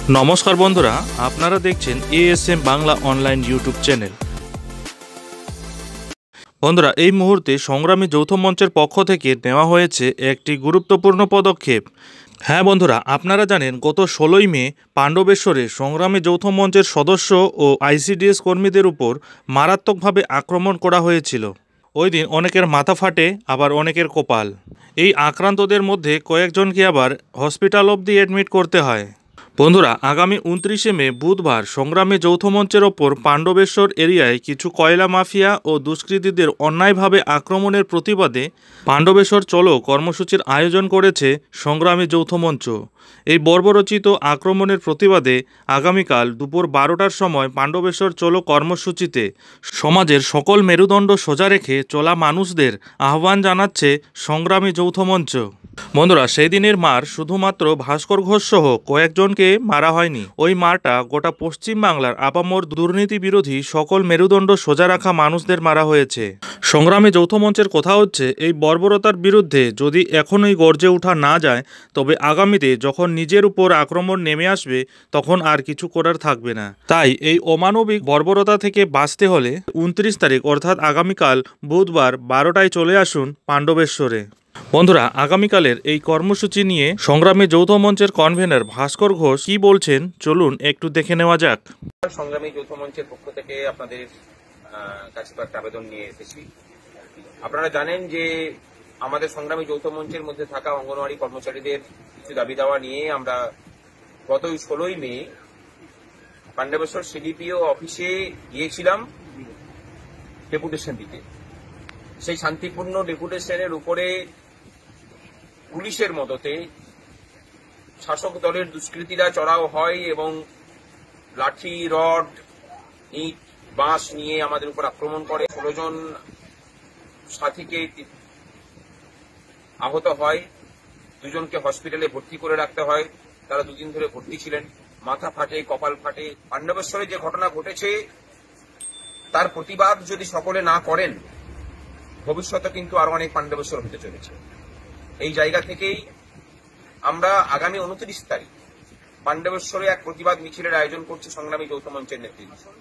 নমস্কার বন্ধুরা, আপনারা দেখছেন ASM Bangla online YouTube channel. বন্ধুরা, এই মুহূর্তে সংগ্রামী যৌথ মঞ্চের পক্ষ থেকে নেওয়া হয়েছে একটি গুরুত্বপূর্ণ পদক্ষেপ। হ্যাঁ বন্ধুরা, আপনারা জানেন গত 16ই মে পাণ্ডবেশ্বরে সংগ্রামী যৌথ মঞ্চের সদস্য ও আইসিডিএস কর্মীদের উপর মারাত্মকভাবে আক্রমণ করা হয়েছিল। ওই দিন অনেকের মাথা ফাটে, আবার অনেকের কপাল। এই আক্রান্তদের মধ্যে কয়েকজনকে আবার হসপিটাল অবধি অ্যাডমিট করতে হয়। বন্ধুরা, আগামী 29শে মে বুধবার সংগ্রামী যৌথ মঞ্চের ওপর পাণ্ডবেশ্বর এরিয়ায় কিছু কয়লা মাফিয়া ও দুষ্কৃতীদের অন্যায়ভাবে আক্রমণের প্রতিবাদে পাণ্ডবেশ্বর চলো কর্মসূচির আয়োজন করেছে সংগ্রামী যৌথ মঞ্চ। এই বর্বরচিত আক্রমণের প্রতিবাদে আগামীকাল দুপুর 12টার সময় পাণ্ডবেশ্বর চলো কর্মসূচিতে সমাজের সকল মেরুদণ্ড সোজা রেখে চলা মানুষদের আহ্বান জানাচ্ছে সংগ্রামী যৌথ মঞ্চ। বন্ধুরা, সেই দিনের মার শুধুমাত্র ভাস্কর ঘোষ সহ কয়েকজনকে মারা হয়নি। ওই মারটা গোটা পশ্চিম বাংলার আপামর দুর্নীতি বিরোধী সকল মেরুদণ্ড সোজা রাখা মানুষদের মারা হয়েছে। সংগ্রামী যৌথ মঞ্চের কথা হচ্ছে, এই বর্বরতার বিরুদ্ধে যদি এখনই গর্জে ওঠা না যায়, তবে আগামীতে যখন নিজের উপর আক্রমণ নেমে আসবে তখন আর কিছু করার থাকবে না। তাই এই অমানবিক বর্বরতা থেকে বাঁচতে হলে 29 তারিখ অর্থাৎ আগামীকাল বুধবার 12টায় চলে আসুন পাণ্ডবেশ্বরে। বন্ধুরা, আগামীকালের এই কর্মসূচি নিয়ে সংগ্রামী যৌথ মঞ্চের কনভেনর ভাস্কর ঘোষ কি বলছেন চলুন একটু দেখে নেওয়া যাক। সংগ্রামী যৌথ মঞ্চের পক্ষ থেকে আপনাদের কাছে একটা আবেদন নিয়ে এসেছি। আপনারা জানেন যে আমাদের সংগ্রামী যৌথ মঞ্চের মধ্যে থাকা অঙ্গনওয়াড়ি কর্মচারীদের কিছু দাবি দাওয়া নিয়ে আমরা গত 16ই মে পাণ্ডবেশ্বর সিডিপিও অফিসে গিয়েছিলাম ডেপুটেশন দিতে। সেই শান্তিপূর্ণ ডেপুটেশনের উপরে পুলিশের মদতে শাসক দলের দুষ্কৃতীরা চড়াও হয় এবং লাঠি, রড, ইট, বাঁশ নিয়ে আমাদের উপর আক্রমণ করে। 16 জন সাথীকে আহত হয়, 2 জনকে হসপিটালে ভর্তি করে রাখতে হয়। তারা 2 দিন ধরে ভর্তি ছিলেন। মাথা ফাটে, কপাল ফাটে। পাণ্ডবেশ্বরে যে ঘটনা ঘটেছে তার প্রতিবাদ যদি সকলে না করেন, ভবিষ্যতে কিন্তু আরো অনেক পাণ্ডবেশ্বর হতে চলেছে। এই জায়গা থেকেই আমরা আগামী 29 তারিখ পাণ্ডবেশ্বরে এক প্রতিবাদ মিছিলের আয়োজন করছি সংগ্রামী যৌথ মঞ্চের নেতৃত্বে।